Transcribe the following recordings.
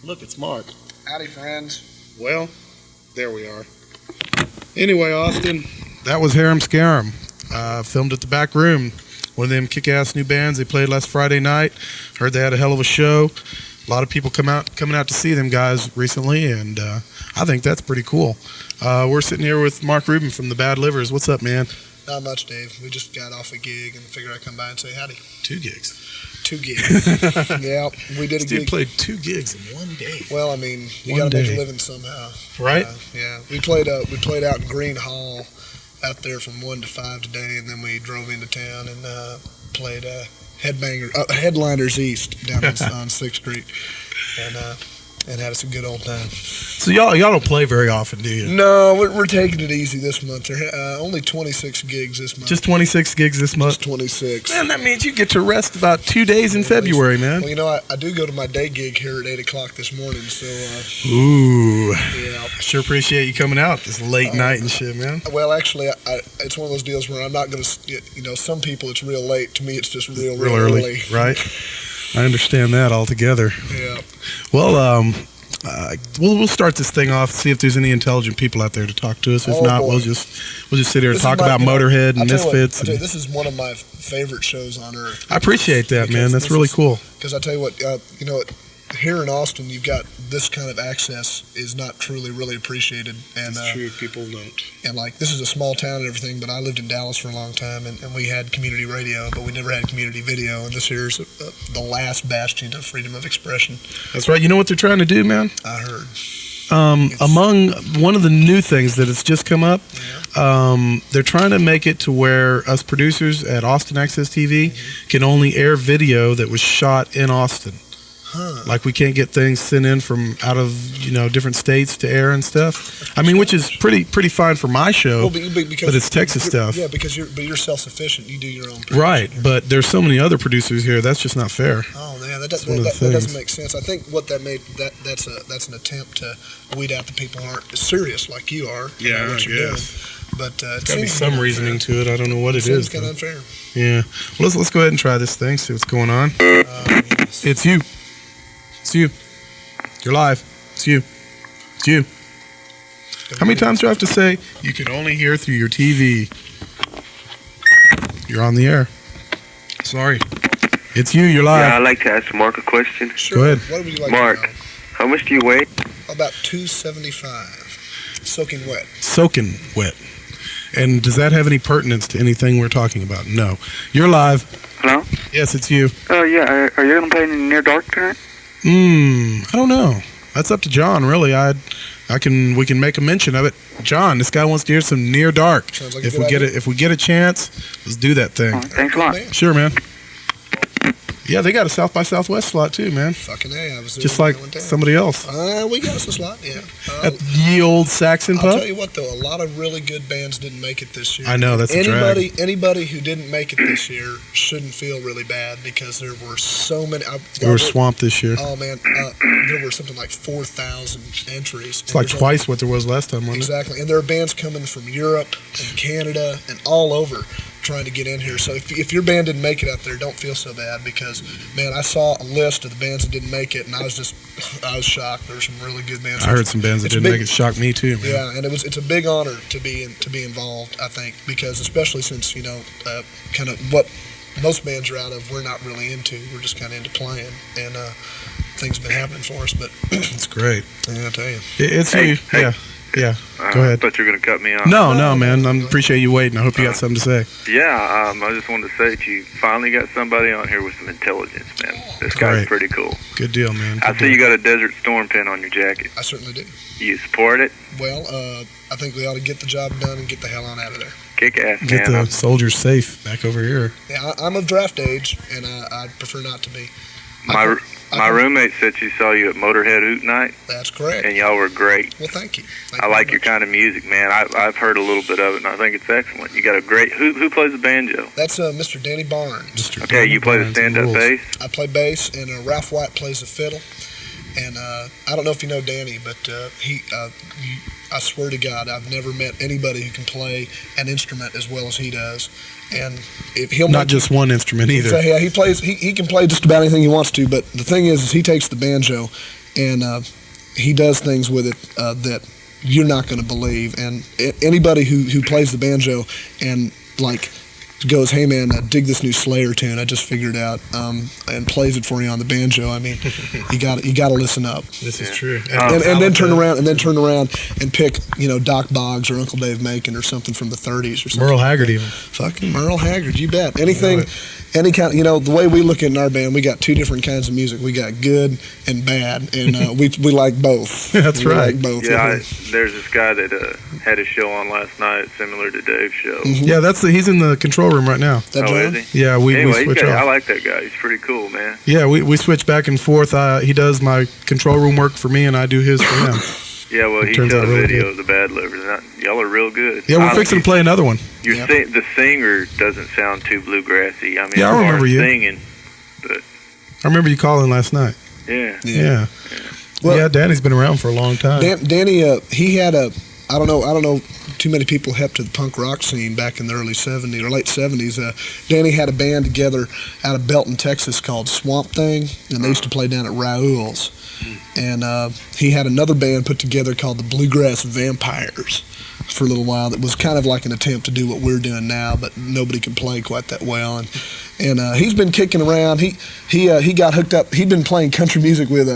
Look, it's Mark. Howdy, friends. Well, there we are. Anyway, Austin, that was Harem Scarum. Filmed at the Back Room. One of them kick-ass new bands they played last Friday night. Heard they had a hell of a show. A lot of people coming out to see them guys recently, and I think that's pretty cool. We're sitting here with Mark Rubin from the Bad Livers. What's up, man? Not much, Dave. We just got off a gig and figured I'd come by and say howdy. 2 gigs. 2 gigs. Yeah, we did a gig. You played 2 gigs in one day. Well, I mean, you got to make a living somehow, right? Yeah, we played out in Green Hall, out there from 1 to 5 today, and then we drove into town and played Headliners East down on 6th Street, and had us a good old time. So y'all don't play very often, do you? No, we're taking it easy this month. Only 26 gigs this month. Just 26 gigs this month? Just 26. Man, that means you get to rest about 2 days in February, man. Well, you know, I do go to my day gig here at 8 o'clock this morning, so... Ooh. Yeah. I sure appreciate you coming out this late night and shit, man. Well, actually, it's one of those deals where I'm not going to... You know, some people it's real late. To me, it's just real early. Right? I understand that altogether. Yeah. Well, we'll start this thing off. See if there's any intelligent people out there to talk to us. If not, boy. we'll just sit here and talk about Motorhead and Misfits. I tell you, this is one of my favorite shows on earth. I appreciate that, man. That's really cool. Because I tell you what, you know, here in Austin, you've got this kind of access is not truly really appreciated. And it's true, people don't. And like, this is a small town and everything, but I lived in Dallas for a long time, and we had community radio, but we never had community video. And this here's the last bastion of freedom of expression. That's right. You know what they're trying to do, man? I heard. Among one of the new things that has just come up, they're trying to make it to where us producers at Austin Access TV can only air video that was shot in Austin. Huh. Like we can't get things sent in from out of different states to air and stuff. I mean, which is pretty fine for my show, but it's Texas stuff. Yeah, because you're self-sufficient. You do your own production. Right, but there's so many other producers here. That's just not fair. Oh man, that doesn't make sense. I think what that made that's an attempt to weed out the people who aren't as serious like you are. Yeah, what I you're guess. Doing. But there's got to be some reasoning to it. I don't know what it is. It's kind of unfair. Yeah. Well, let's go ahead and try this thing. See what's going on. It's you. It's you. You're live. It's you. It's you. How many times do I have to say you can only hear through your TV? You're on the air. Sorry. It's you. You're live. Yeah, I'd like to ask Mark a question. Sure. Go ahead. What would you like Mark, to know? how much do you weigh? About 275. Soaking wet. Soaking wet. And does that have any pertinence to anything we're talking about? No. You're live. Hello? Yes, it's you. Oh, yeah. Are you going to play any Near Dark tonight? I don't know. That's up to John, really. We can make a mention of it. John, this guy wants to hear some Near Dark. Sounds like If we get a chance, let's do that thing. Thanks a lot. Sure, man. Yeah, they got a South by Southwest slot too, man. Fucking A, I was there just like somebody else. We got us a slot, yeah. At the old Saxon Pub. I'll tell you what, though, a lot of really good bands didn't make it this year. I know, that's a drag. Anybody who didn't make it this year shouldn't feel really bad because there were so many. We were swamped this year. Oh man, there were something like 4,000 entries. It's like twice what there was last time, wasn't it? Exactly, and there are bands coming from Europe and Canada and all over trying to get in here. So if your band didn't make it out there, don't feel so bad because, man, I saw a list of the bands that didn't make it, and I was shocked. There were some really good bands. I heard some bands that didn't make it. Shocked me too, man. Yeah, and it's a big honor to be involved. I think because especially since kind of what most bands are out of, we're not really into. We're just kind of into playing, and things have been happening for us. But it's great. Yeah, I'll tell you. It's you. Yeah. Yeah, go ahead. I thought you were going to cut me off. No, man. I appreciate you waiting. I hope you got something to say. Yeah, I just wanted to say that you finally got somebody on here with some intelligence, man. This guy's pretty cool. Good deal, man. I see you got a Desert Storm pin on your jacket. I certainly do. You support it? Well, I think we ought to get the job done and get the hell on out of there. Kick ass, man. Get the soldiers safe back over here. Yeah, I'm of draft age, and I'd prefer not to be. My roommate said she saw you at Motorhead Hoot Night. That's correct. And y'all were great. Well, thank you. I like your kind of music, man. I've heard a little bit of it, and I think it's excellent. You got a great... Who plays the banjo? That's Mr. Danny Barnes. Okay, you play the stand-up bass? I play bass, and Ralph White plays the fiddle. And I don't know if you know Danny, but I swear to God, I've never met anybody who can play an instrument as well as he does. And if he'll not just one instrument either. So, yeah, he plays. He can play just about anything he wants to. But the thing is he takes the banjo and he does things with it that you're not going to believe. And anybody who plays the banjo and like goes, hey man, dig this new Slayer tune I just figured out, and plays it for you on the banjo. I mean, you got to listen up. This is true. And then turn around and pick, Doc Boggs or Uncle Dave Macon or something from the 30s or something. Merle Haggard even. Fucking Merle Haggard, you bet. Anything, any kind. The way we look at it in our band, we got two different kinds of music. We got good and bad, and we like both. That's right. Like both. Yeah, there's this guy that had a show on last night, similar to Dave's show. Mm-hmm. Yeah, he's in the control room right now. That John? Is he? Yeah, we Anyway, switch off. I like that guy. He's pretty cool, man. Yeah, we switch back and forth. He does my control room work for me, and I do his for him. Yeah, well, he turns showed out a really video good. of the Bad Livers, and y'all are real good. Yeah, we're fixing to play another one. The singer doesn't sound too bluegrassy. I mean, Yeah, I as far remember as you. singing, I remember you calling last night. yeah. Well, Danny's been around for a long time. Danny, he had I don't know too many people hip to the punk rock scene back in the early 70s or late 70s. Danny had a band together out of Belton, Texas called Swamp Thing, and they used to play down at Raoul's. And he had another band put together called the Bluegrass Vampires for a little while that was kind of like an attempt to do what we're doing now, but nobody could play quite that well. And he's been kicking around. He got hooked up. He'd been playing country music with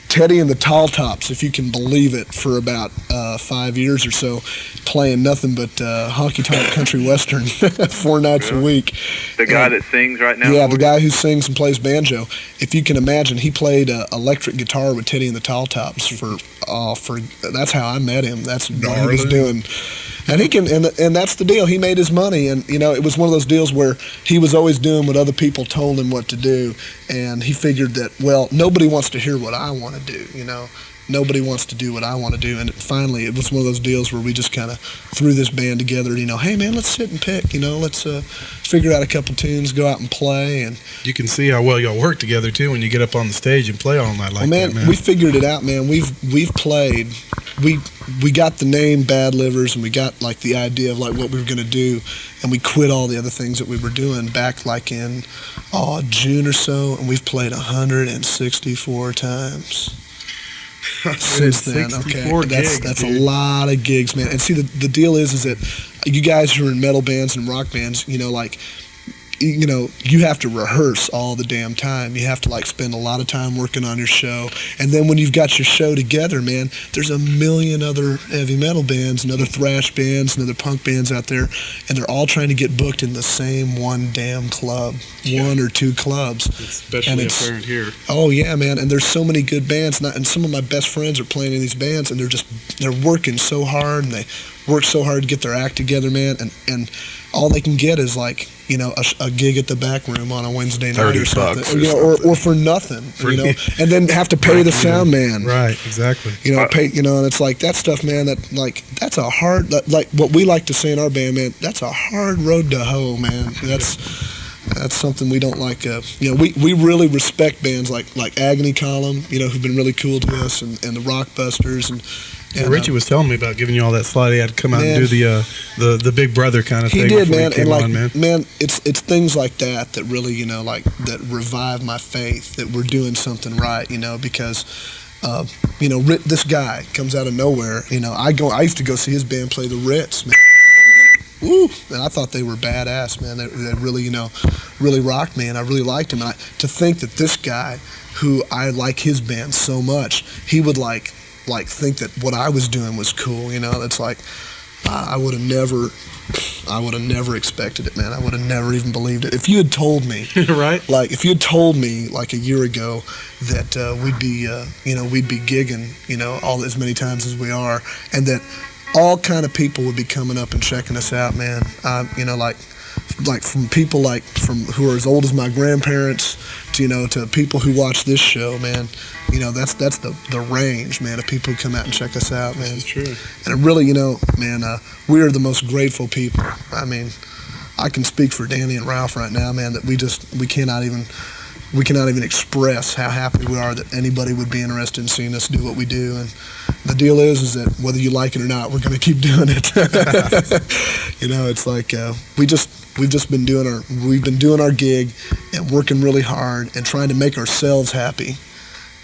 Teddy and the Tall Tops, if you can believe it, for about 5 years or so, playing nothing but honky-tonk country western 4 nights a week. The guy that sings right now? Yeah, the guy who sings and plays banjo. If you can imagine, he played electric guitar with Teddy and the Tall Tops for that's how I met him. That's what he was doing. And he can, and that's the deal. He made his money, and it was one of those deals where he was always doing what other people told him what to do, and he figured that, well, nobody wants to hear what I want to do. Nobody wants to do what I want to do, and finally, it was one of those deals where we just kind of threw this band together. Hey man, let's sit and pick. Let's figure out a couple tunes, go out and play, and You can see how well y'all work together too when you get up on the stage and play all night like that, man. we figured it out, man. We've played. We got the name Bad Livers, and we got like the idea of like what we were gonna do, and we quit all the other things that we were doing back like in June or so, and we've played 164 times. Since then, okay, that's a lot of gigs, man. And see, the deal is that you guys who are in metal bands and rock bands, you have to rehearse all the damn time. You have to like spend a lot of time working on your show, and then when you've got your show together, man, there's a million other heavy metal bands and other thrash bands and other punk bands out there, and they're all trying to get booked in the same one damn club, one or two clubs. Especially if they're here. Oh yeah, man, and there's so many good bands, and some of my best friends are playing in these bands, and they're working so hard, and they work so hard to get their act together, man, and all they can get is like a gig at the back room on a Wednesday night or something, or for nothing, and then have to pay the sound man, right? Exactly. And it's like that stuff, man. That's a hard, like what we like to say in our band, man. That's a hard road to hoe, man. That's something we don't like. We really respect bands like Agony Column, who've been really cool to us, and the Rockbusters, and Richie was telling me about giving you all that slide. He had to come out and do the Big Brother kind of thing. He did, man. He came and on, man, it's things like that really, that revive my faith that we're doing something right, because. This guy comes out of nowhere. I used to go see his band play the Ritz, man. Woo! And I thought they were badass, man. They really, really rocked me, and I really liked him. And to think that this guy, who I like his band so much, he would like think that what I was doing was cool. It's like I would have never expected it, man. I would have never even believed it. If you had told me, right? Like if you had told me like a year ago that we'd be gigging, all as many times as we are, and that all kind of people would be coming up and checking us out, man. Like from people from who are as old as my grandparents to people who watch this show, man. That's the range, man, of people who come out and check us out, man. That's true. And it really, man, we are the most grateful people. I mean, I can speak for Danny and Ralph right now, man, that we cannot even express how happy we are that anybody would be interested in seeing us do what we do. And the deal is that whether you like it or not, we're going to keep doing it. It's like we've been doing our gig and working really hard and trying to make ourselves happy.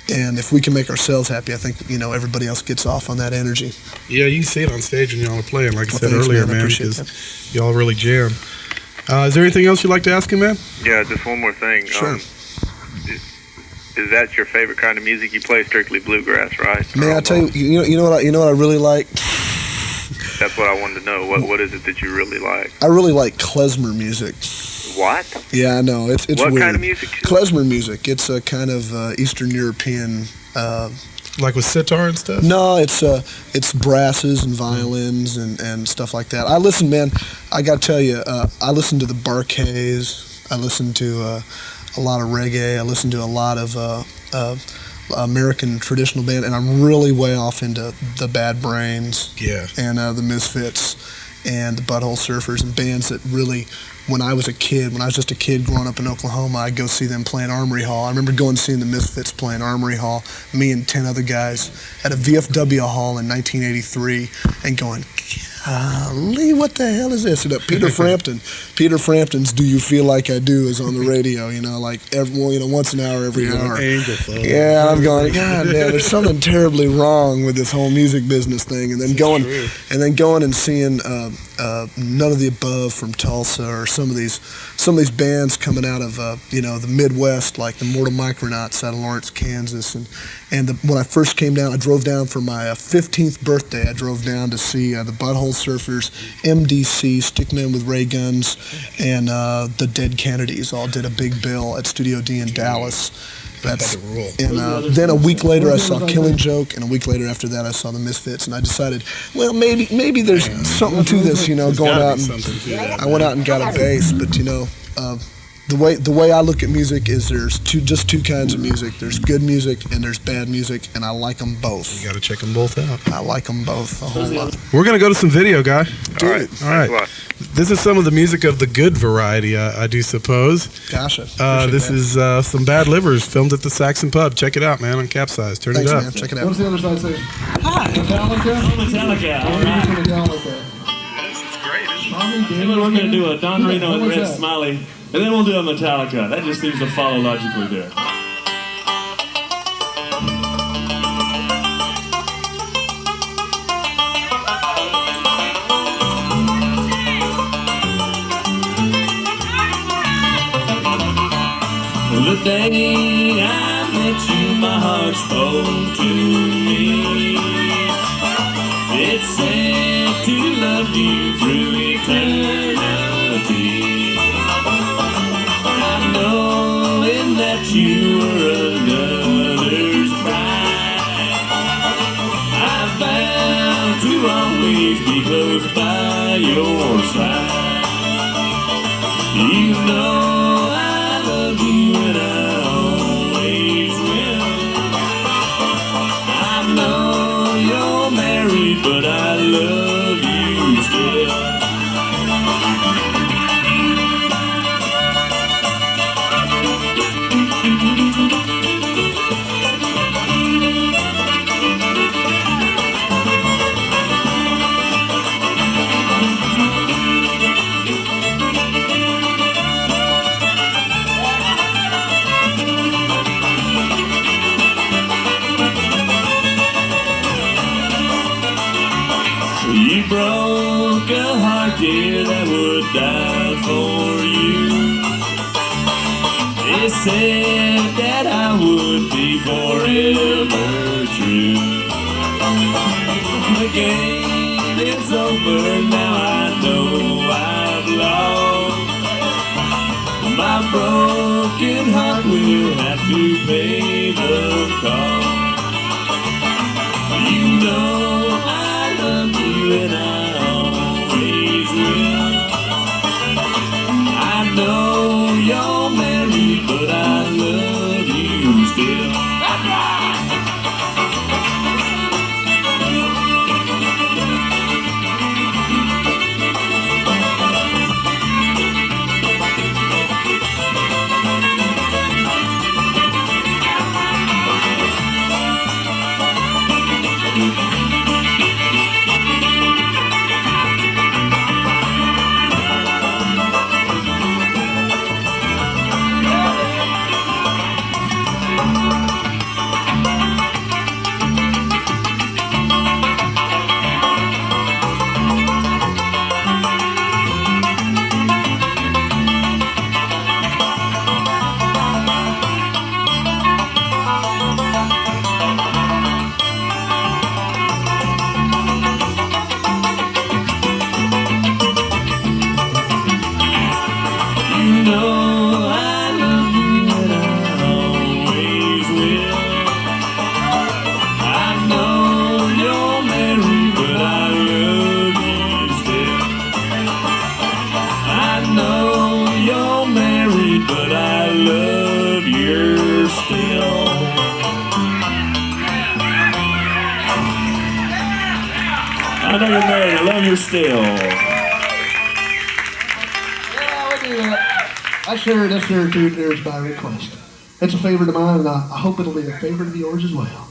And if we can make ourselves happy, I think, everybody else gets off on that energy. Yeah, you can see it on stage when y'all are playing, like I said thanks, earlier, man. I man, appreciate because y'all really jam. Is there anything else you'd like to ask him, man? Yeah, just one more thing. Sure. Is that your favorite kind of music? You play strictly bluegrass, right? Man, I tell you, you know what I really like? That's what I wanted to know. What is it that you really like? I really like klezmer music. What? Yeah, I know. It's what weird. Kind of music? Klezmer music. It's a kind of Eastern European. Like with sitar and stuff? No, it's brasses and violins and stuff like that. I listen, man. I got to tell you, I listen to the Barkays. I listen to a lot of reggae. I listen to a lot of American traditional band, and I'm really way off into the Bad Brains. Yeah. And the Misfits and the Butthole Surfers and bands that really, when I was just a kid growing up in Oklahoma, I'd go see them playing Armory Hall. I remember going and seeing the Misfits playing Armory Hall, me and 10 other guys at a VFW hall in 1983, and going, golly, what the hell is this? And Peter Frampton's "Do You Feel Like I Do" is on the radio, like once an hour, every hour. Yeah, I'm going, God, man, there's something terribly wrong with this whole music business thing. And then going and seeing None of the Above from Tulsa, or some of these bands coming out of the Midwest, like the Mortal Micronauts out of Lawrence, Kansas, and when I first came down, I drove down for my 15th birthday. I drove down to see the Butthole Surfers, MDC, Stickmen with Ray Guns, and the Dead Kennedys all did a big bill at Studio D in Dallas. And then a week later I saw Killing Joke, and a week later after that I saw the Misfits, and I decided, well, maybe there's something to this, going out and I went out and got a bass, but the way I look at music is there's just two kinds of music. There's good music and there's bad music, and I like them both. You got to check them both out. I like them both a whole lot. We're going to go to some video, guy. All right. All right. This is some of the music of the good variety, I do suppose. Gotcha. This is some Bad Livers filmed at the Saxon Pub. Check it out, man, on Capzeyez. Turn Thanks, it up. Man. Check it out. What's the other side say? Hi. Metallica? Metallica. All right. Metallica. We're going to do a Don Reno and Red Smiley, and then we'll do a Metallica. That just seems to follow logically there. The day I met you, my heart spoke to me. It said to love you through eternity. I knowing that you were another's bride, I vow to always be close by your side. You know I love you and I always will. I know you're married, but I love you still. You broke a heart, dear, that would die for you. It said that I would be forever true. The game is over, now I know I've lost. My broken heart will have to pay the cost. You know I love you and I always will. I know you're married, but I love you still. That's right! still. I know you're married, I love you still. Yeah, we do that. I share this here too, there's by request. It's a favorite of mine, and I hope it'll be a favorite of yours as well.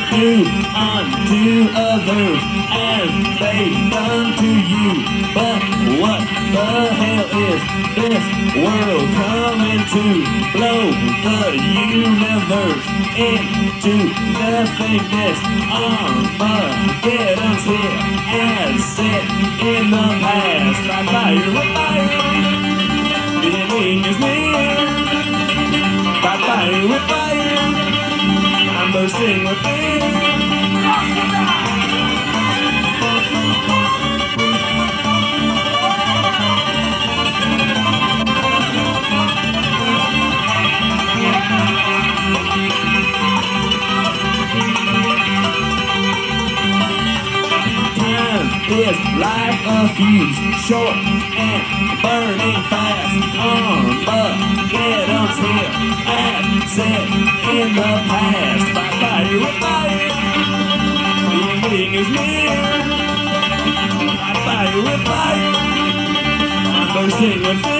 Do unto others as they've done to you. But what the hell is this world coming to? Blow the universe into nothingness. Armageddon's here as set in the past. By fire with fire, the ending is near. By fire with fire, I'm bursting with fear. Time is like a fuse, short and burning fast. Armageddon's here and set in the past. By fire with fire, the ending is near. By fire with fire, I'm bursting with fear.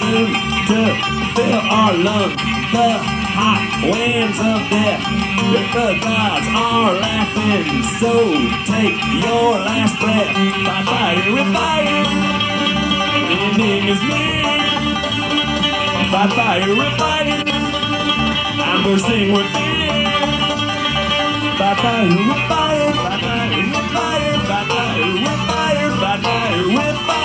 Soon to fill our lungs, the hot winds of death. The gods are laughing, so take your last breath. By fire with fire, the ending is near. By fire with fire, I'm bursting with fear. By fire with fire, by fire with fire, by fire with fire, by fire with fire.